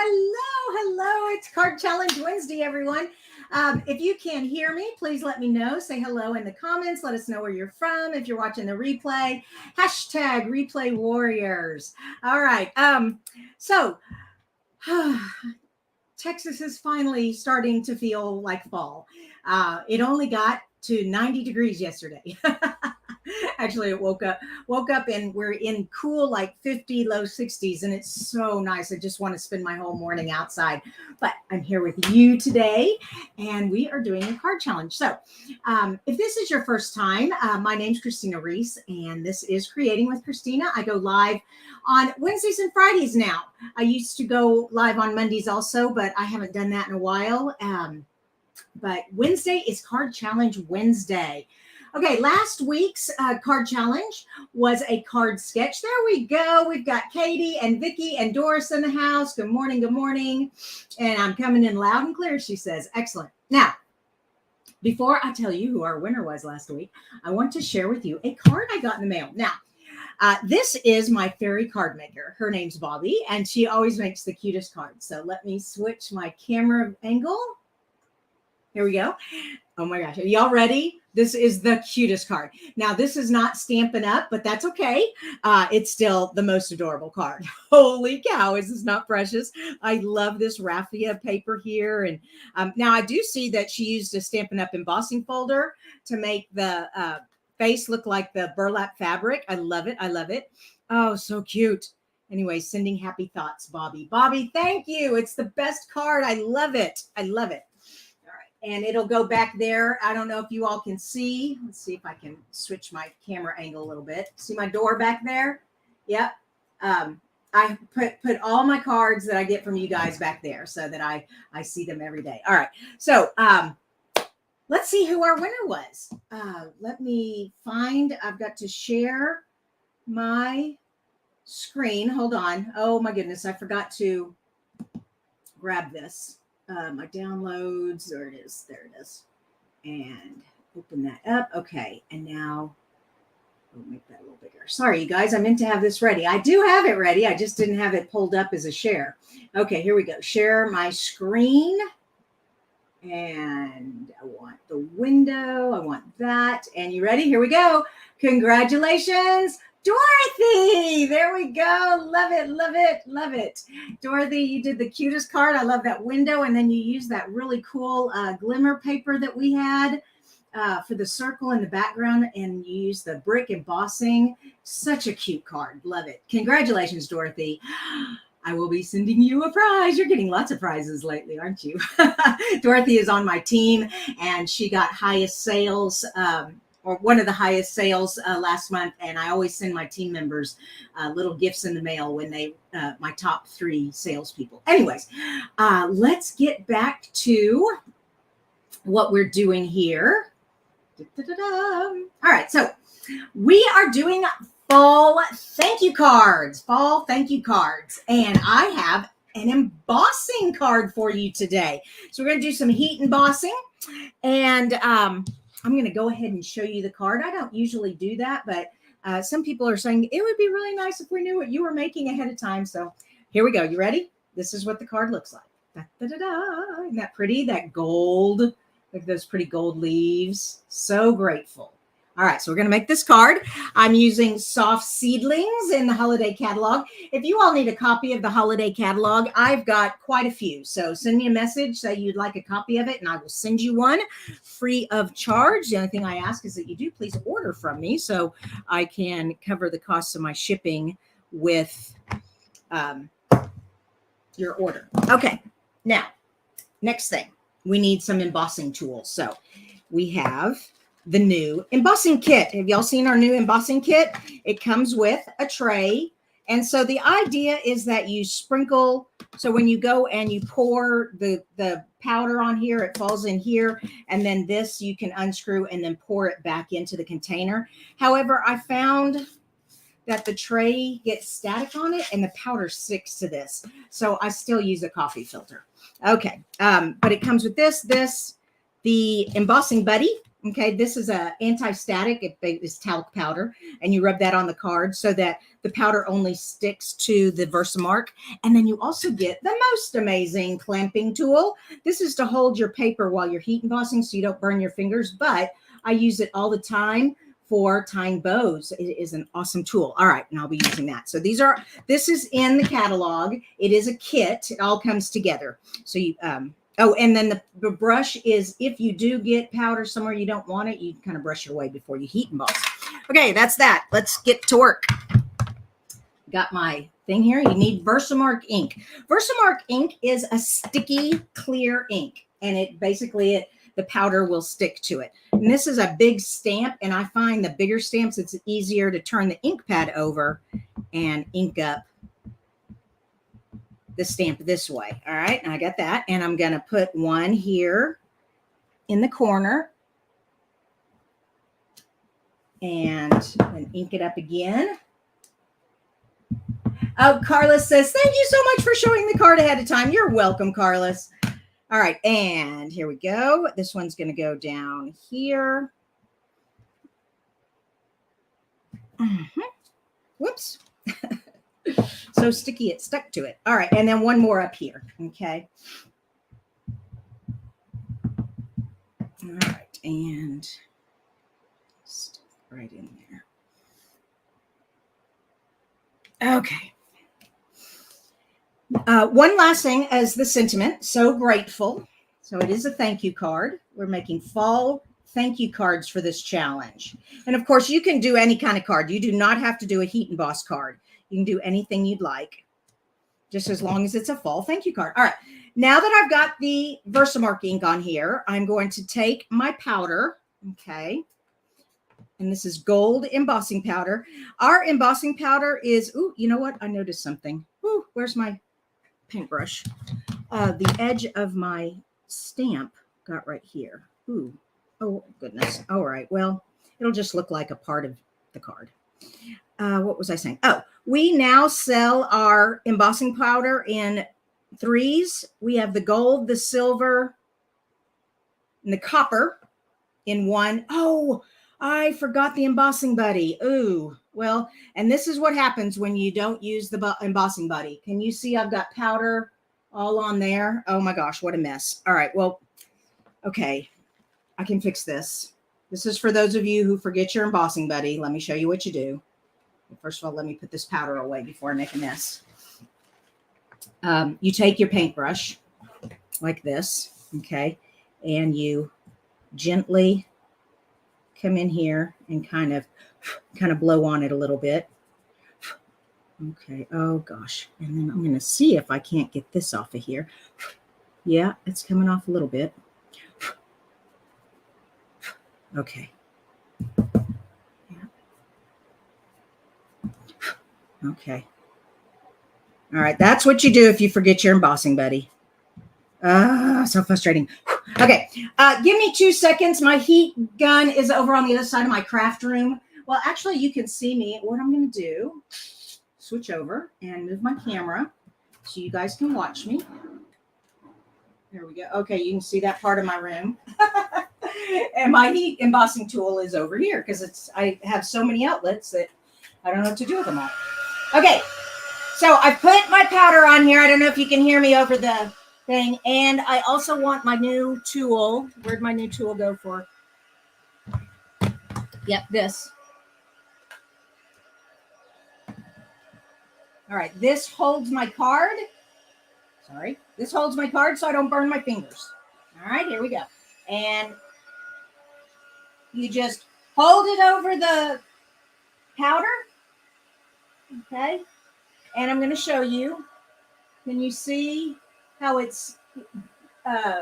Hello. It's Card Challenge Wednesday, everyone. If you can hear me, please let me know. Say hello in the comments. Let us know where you're from. If you're watching the replay, hashtag replay warriors. All right. So Texas is finally starting to feel like fall. It only got to 90 degrees yesterday. Actually, it woke up and we're in cool, like 50, low 60s. And it's so nice. I just want to spend my whole morning outside. But I'm here with you today and we are doing a card challenge. So if this is your first time, my name's Kristina Reese and this is Creating with Kristina. I go live on Wednesdays and Fridays now. I used to go live on Mondays also, but I haven't done that in a while. But Wednesday is Card Challenge Wednesday. Okay, last week's card challenge was a card sketch. There we go. We've got Katie and Vicky and Doris in the house. Good morning, good morning. And I'm coming in loud and clear, she says. Excellent. Now, before I tell you who our winner was last week, I want to share with you a card I got in the mail. Now, this is my fairy card maker. Her name's Bobby, and she always makes the cutest cards. So let me switch my camera angle. Here we go. Oh my gosh. Are y'all ready? This is the cutest card. Now, this is not Stampin' Up, but that's okay. It's still the most adorable card. Holy cow, is this not precious? I love this raffia paper here. And now I do see that she used a Stampin' Up embossing folder to make the face look like the burlap fabric. I love it. I love it. Oh, so cute. Anyway, sending happy thoughts, Bobby. Bobby, thank you. It's the best card. I love it. I love it. And it'll go back there. I don't know if you all can see. Let's see if I can switch my camera angle a little bit. See my door back there? Yep. I put all my cards that I get from you guys back there so that I see them every day. All right. So let's see who our winner was. Let me find. I've got to share my screen. Hold on. Oh, my goodness. I forgot to grab this. My downloads, there it is, and open that up. Okay, and now we'll make that a little bigger. Sorry, you guys, I meant to have this ready. I do have it ready. I just didn't have it pulled up as a share. Okay, here we go. Share my screen, and I want the window. I want that, and you ready? Here we go. Congratulations, Dorothy. There we go. Love it, love it, love it. Dorothy, you did the cutest card. I love that window. And then you used that really cool glimmer paper that we had for the circle in the background. And you used the brick embossing. Such a cute card. Love it. Congratulations, Dorothy. I will be sending you a prize. You're getting lots of prizes lately, aren't you? Dorothy is on my team and she got highest sales or one of the highest sales last month. And I always send my team members little gifts in the mail when they, my top 3 salespeople. Anyways, let's get back to what we're doing here. All right, so we are doing fall thank you cards, and I have an embossing card for you today. So we're going to do some heat embossing, and I'm going to go ahead and show you the card. I don't usually do that, but some people are saying it would be really nice if we knew what you were making ahead of time. So here we go. You ready? This is what the card looks like. Da, da, da, da. Isn't that pretty? That gold, like those pretty gold leaves. So grateful. All right, so we're going to make this card. I'm using Soft Seedlings in the holiday catalog. If you all need a copy of the holiday catalog, I've got quite a few. So send me a message, say you'd like a copy of it, and I will send you one free of charge. The only thing I ask is that you do please order from me so I can cover the costs of my shipping with your order. Okay, now, next thing, we need some embossing tools. So we have the new embossing kit. Have y'all seen our new embossing kit? It comes with a tray. And so the idea is that you sprinkle. So when you go and you pour the powder on here, it falls in here. And then this you can unscrew and then pour it back into the container. However, I found that the tray gets static on it and the powder sticks to this. So I still use a coffee filter. Okay. But it comes with this, the embossing buddy. Okay, this is a anti-static. It is talc powder, and you rub that on the card so that the powder only sticks to the Versamark. And then you also get the most amazing clamping tool. This is to hold your paper while you're heat embossing so you don't burn your fingers, but I use it all the time for tying bows. It is an awesome tool. All right, and I'll be using that. So this is in the catalog. It is a kit. It all comes together. So you, oh, and then the brush is, if you do get powder somewhere you don't want it, you kind of brush it away before you heat emboss. Okay, that's that. Let's get to work. Got my thing here. You need Versamark ink. Versamark ink is a sticky, clear ink, and it basically, the powder will stick to it. And this is a big stamp, and I find the bigger stamps, it's easier to turn the ink pad over and ink up the stamp this way. All right, and I got that, and I'm going to put one here in the corner and then ink it up again. Oh, Carlos says, thank you so much for showing the card ahead of time. You're welcome, Carlos. All right, and here we go. This one's going to go down here. Whoops. So sticky, it stuck to it. All right, and then one more up here, okay? All right, and stick right in there. Okay. One last thing as the sentiment, so grateful. So it is a thank you card. We're making fall thank you cards for this challenge. And of course, you can do any kind of card. You do not have to do a heat emboss card. You can do anything you'd like, just as long as it's a fall thank you card. All right. Now that I've got the Versamark ink on here, I'm going to take my powder, okay? And this is gold embossing powder. Our embossing powder is, ooh, you know what? I noticed something. Ooh, where's my paintbrush? The edge of my stamp got right here. Ooh, oh goodness. All right, well, it'll just look like a part of the card. What was I saying? Oh, we now sell our embossing powder in threes. We have the gold, the silver, and the copper in one. Oh, I forgot the embossing buddy. Ooh, well, and this is what happens when you don't use the embossing buddy. Can you see I've got powder all on there? Oh my gosh, what a mess. All right, well, okay, I can fix this. This is for those of you who forget your embossing buddy. Let me show you what you do. First of all, let me put this powder away before I make a mess. You take your paintbrush like this, okay, and you gently come in here and kind of blow on it a little bit. Okay. Oh gosh. And then I'm going to see if I can't get this off of here. Yeah, it's coming off a little bit. Okay. Yeah. Okay. All right. That's what you do if you forget your embossing buddy. So frustrating. Okay. Give me 2 seconds. My heat gun is over on the other side of my craft room. Well, actually, you can see me. What I'm going to do, switch over and move my camera so you guys can watch me. There we go. Okay, you can see that part of my room. And my heat embossing tool is over here because I have so many outlets that I don't know what to do with them all. Okay, so I put my powder on here. I don't know if you can hear me over the thing. And I also want my new tool. Where'd my new tool go for? Yep, this. All right, this holds my card. Sorry, this holds my card so I don't burn my fingers. All right, here we go. And you just hold it over the powder. Okay, and I'm going to show you. Can you see how it's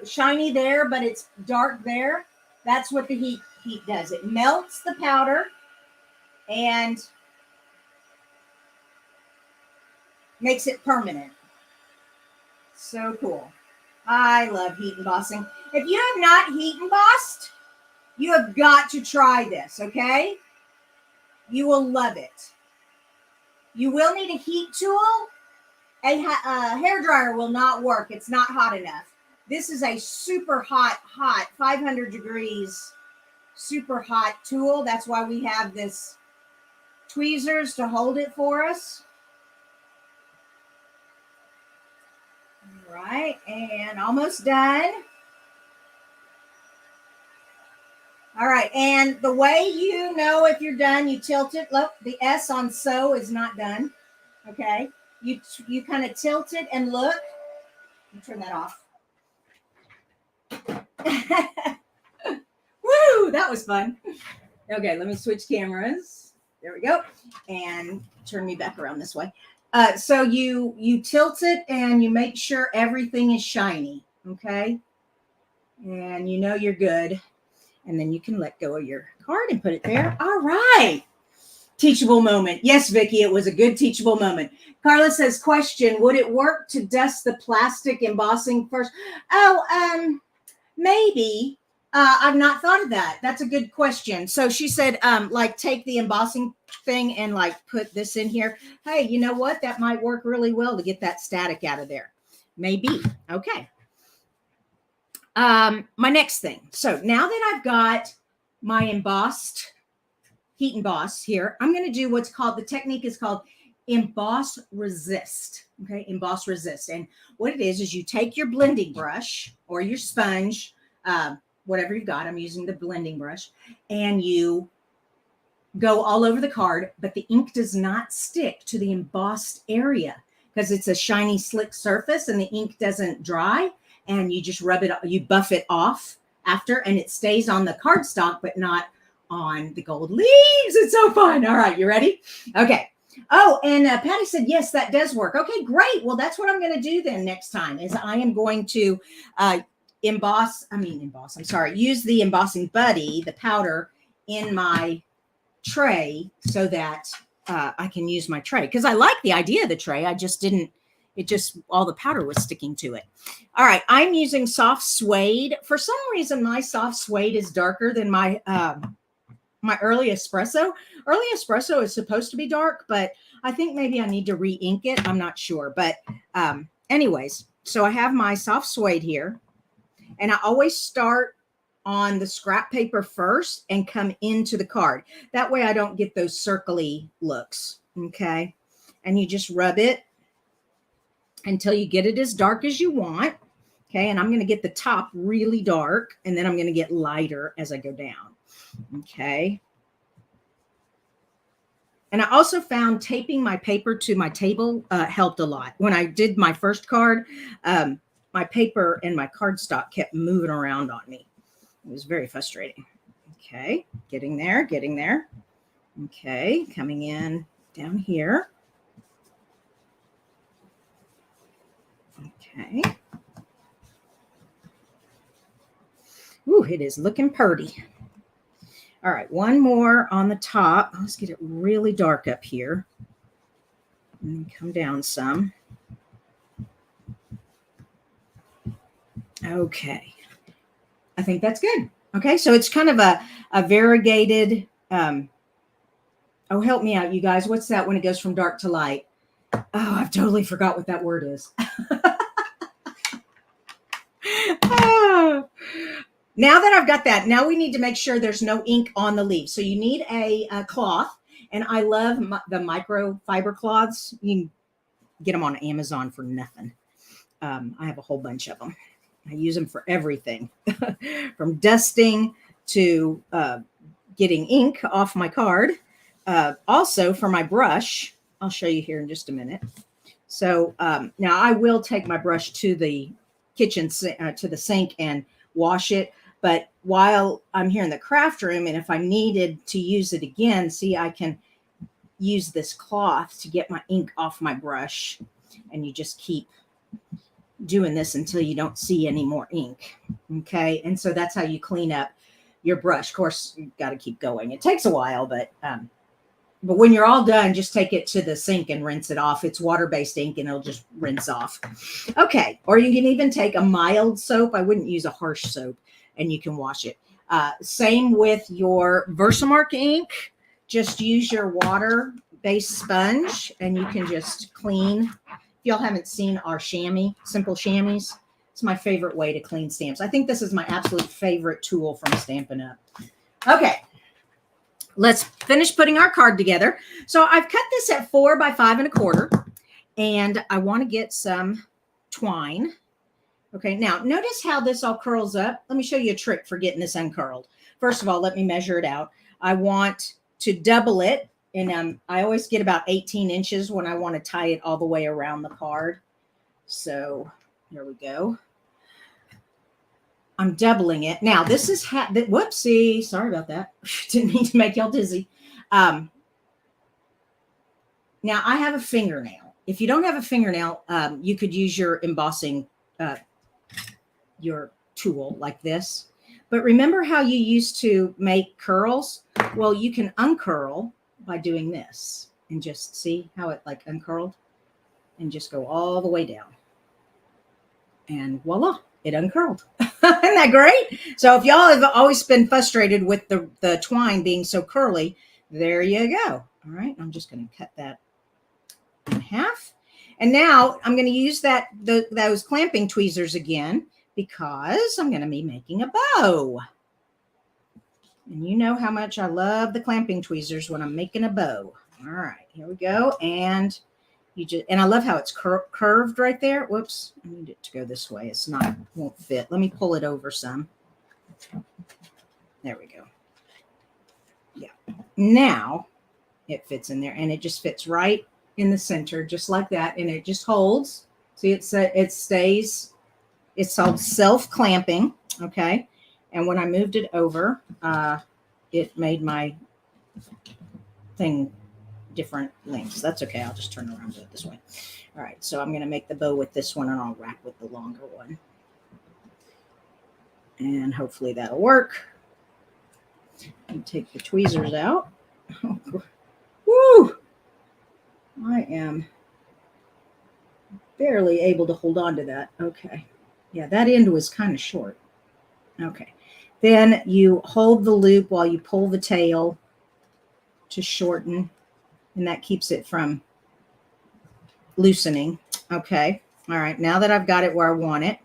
shiny there, but it's dark there? That's what the heat does. It melts the powder and makes it permanent. So cool. I love heat embossing. If you have not heat embossed, you have got to try this, okay? You will love it. You will need a heat tool. A hair dryer will not work. It's not hot enough. This is a super hot, 500 degrees super hot tool. That's why we have this tweezers to hold it for us. All right, and almost done. All right, and the way you know if you're done, you tilt it. Look, the S on sew is not done. Okay, you kind of tilt it and look. Let me turn that off. Woo, that was fun. Okay, let me switch cameras. There we go, and turn me back around this way. So you tilt it and you make sure everything is shiny. Okay, and you know you're good. And then you can let go of your card and put it there. All right. Teachable moment. Yes, Vicki, it was a good teachable moment. Carla says, question, would it work to dust the plastic embossing first? Oh, maybe. I've not thought of that. That's a good question. So she said, like take the embossing thing and like put this in here. Hey, you know what? That might work really well to get that static out of there. Maybe. Okay. My next thing. So now that I've got my embossed heat emboss here, I'm going to do what's called, the technique is called Emboss Resist. Okay. Emboss Resist. And what it is you take your blending brush or your sponge, whatever you've got. I'm using the blending brush, and you go all over the card, but the ink does not stick to the embossed area because it's a shiny, slick surface and the ink doesn't dry. And you just rub it, you buff it off after, and it stays on the cardstock, but not on the gold leaves. It's so fun. All right, you ready? Okay. Oh, and Patty said, yes, that does work. Okay, great. Well, that's what I'm going to do then next time is I am going to use the embossing buddy, the powder, in my tray so that I can use my tray. Because I like the idea of the tray. I just didn't. It just, all the powder was sticking to it. All right, I'm using soft suede. For some reason, my soft suede is darker than my my early espresso. Early espresso is supposed to be dark, but I think maybe I need to re-ink it. I'm not sure. But anyways, so I have my soft suede here. And I always start on the scrap paper first and come into the card. That way I don't get those circly looks, okay? And you just rub it until you get it as dark as you want. Okay, and I'm going to get the top really dark, and then I'm going to get lighter as I go down. Okay. And I also found taping my paper to my table helped a lot. When I did my first card, my paper and my cardstock kept moving around on me. It was very frustrating. Okay, getting there, getting there. Okay, coming in down here. Okay. Ooh, it is looking pretty. All right, one more on the top. Let's get it really dark up here. And come down some. Okay. I think that's good. Okay, so it's kind of a variegated, oh, help me out, you guys. What's that when it goes from dark to light? Oh, I've totally forgot what that word is. Now that I've got that, now we need to make sure there's no ink on the leaf. So you need a cloth, and I love the microfiber cloths. You can get them on Amazon for nothing. I have a whole bunch of them. I use them for everything, from dusting to getting ink off my card. Also for my brush, I'll show you here in just a minute. So now I will take my brush to the kitchen, to the sink and wash it. But while I'm here in the craft room, and if I needed to use it again, see, I can use this cloth to get my ink off my brush. And you just keep doing this until you don't see any more ink. Okay. And so that's how you clean up your brush. Of course, you've got to keep going. It takes a while, but when you're all done, just take it to the sink and rinse it off. It's water-based ink and it'll just rinse off. Okay. Or you can even take a mild soap. I wouldn't use a harsh soap, and you can wash it. Same with your Versamark ink. Just use your water-based sponge and you can just clean. If y'all haven't seen our chamois, simple chamois, it's my favorite way to clean stamps. I think this is my absolute favorite tool from Stampin' Up. Okay. Let's finish putting our card together. So I've cut this at 4 by 5 1/4, and I want to get some twine. Okay, now notice how this all curls up. Let me show you a trick for getting this uncurled. First of all, let me measure it out. I want to double it, and I always get about 18 inches when I want to tie it all the way around the card. So here we go. I'm doubling it. Now, this is, whoopsie, sorry about that. Didn't mean to make y'all dizzy. Now, I have a fingernail. If you don't have a fingernail, you could use your embossing your tool like this. But remember how you used to make curls? Well, you can uncurl by doing this. And just see how it like uncurled? And just go all the way down. And voila, it uncurled. Isn't that great? So if y'all have always been frustrated with the twine being so curly, there you go. All right, I'm just going to cut that in half. And now I'm going to use those clamping tweezers again, because I'm going to be making a bow. And you know how much I love the clamping tweezers when I'm making a bow. All right, here we go. And I love how it's curved right there. Whoops, I need it to go this way. It's not, won't fit. Let me pull it over some. There we go. Yeah. Now it fits in there, and it just fits right in the center, just like that. And it just holds. See, it stays. It's called self-clamping. Okay. And when I moved it over, it made my thing different lengths. That's okay. I'll just turn around and do it this way. All right. So I'm going to make the bow with this one, and I'll wrap with the longer one. And hopefully that'll work. And take the tweezers out. Woo! I am barely able to hold on to that. Okay. Yeah, that end was kind of short. Okay. Then you hold the loop while you pull the tail to shorten, and that keeps it from loosening. Okay. All right. Now that I've got it where I want it,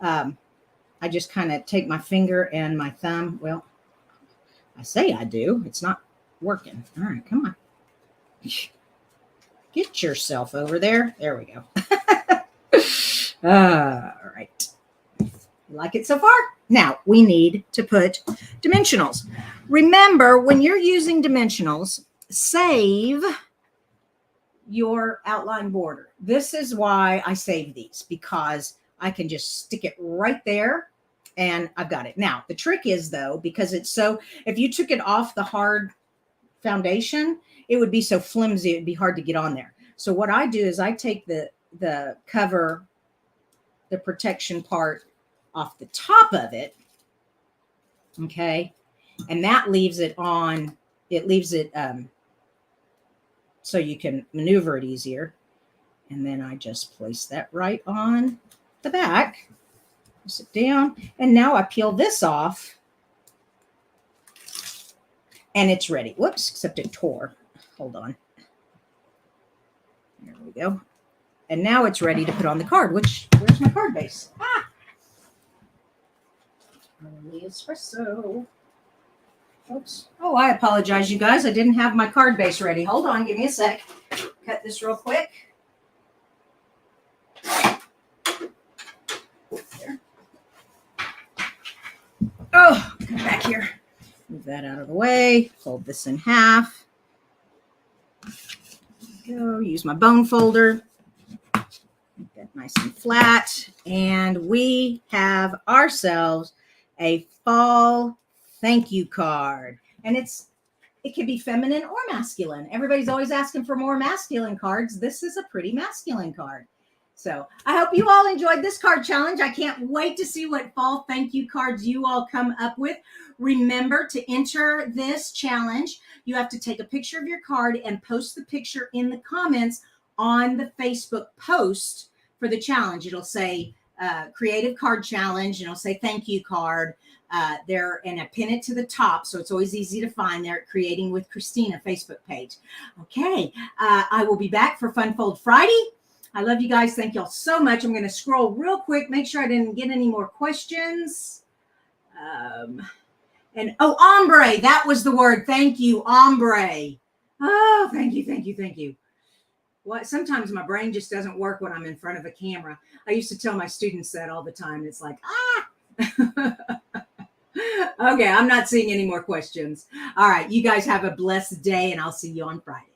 I just kind of take my finger and my thumb. Well, I say I do. It's not working. All right. Come on. Get yourself over there. There we go. All right. Like it so far? Now we need to put dimensionals. Remember, when you're using dimensionals, save your outline border. This is why I save these, because I can just stick it right there and I've got it. Now, the trick is, though, because it's so, if you took it off the hard foundation, it would be so flimsy, it'd be hard to get on there. So what I do is I take the cover, the protection part off the top of it. Okay. And that leaves it on, it leaves it so you can maneuver it easier. And then I just place that right on the back, sit down, and now I peel this off and it's ready. Whoops, except it tore. Hold on. There we go. And now it's ready to put on the card, where's my card base? Ah! Early espresso. Oops. Oh, I apologize, you guys. I didn't have my card base ready. Hold on, give me a sec. Cut this real quick. There. Oh, come back here. Move that out of the way. Fold this in half. Go. Use my bone folder. Make that nice and flat. And we have ourselves a fall thank you card. And it can be feminine or masculine. Everybody's always asking for more masculine cards. This is a pretty masculine card. So I hope you all enjoyed this card challenge. I can't wait to see what fall thank you cards you all come up with. Remember, to enter this challenge, you have to take a picture of your card and post the picture in the comments on the Facebook post for the challenge. It'll say creative card challenge, and it'll say thank you card there, and I pin it to the top, so it's always easy to find there at Creating with Kristina Facebook page. Okay, I will be back for Fun Fold Friday. I love you guys. Thank y'all so much. I'm going to scroll real quick, make sure I didn't get any more questions. And oh, ombre, that was the word. Thank you, ombre. Oh, thank you, thank you, thank you. What? Sometimes my brain just doesn't work when I'm in front of a camera. I used to tell my students that all the time. It's like, Okay, I'm not seeing any more questions. All right, you guys have a blessed day, and I'll see you on Friday.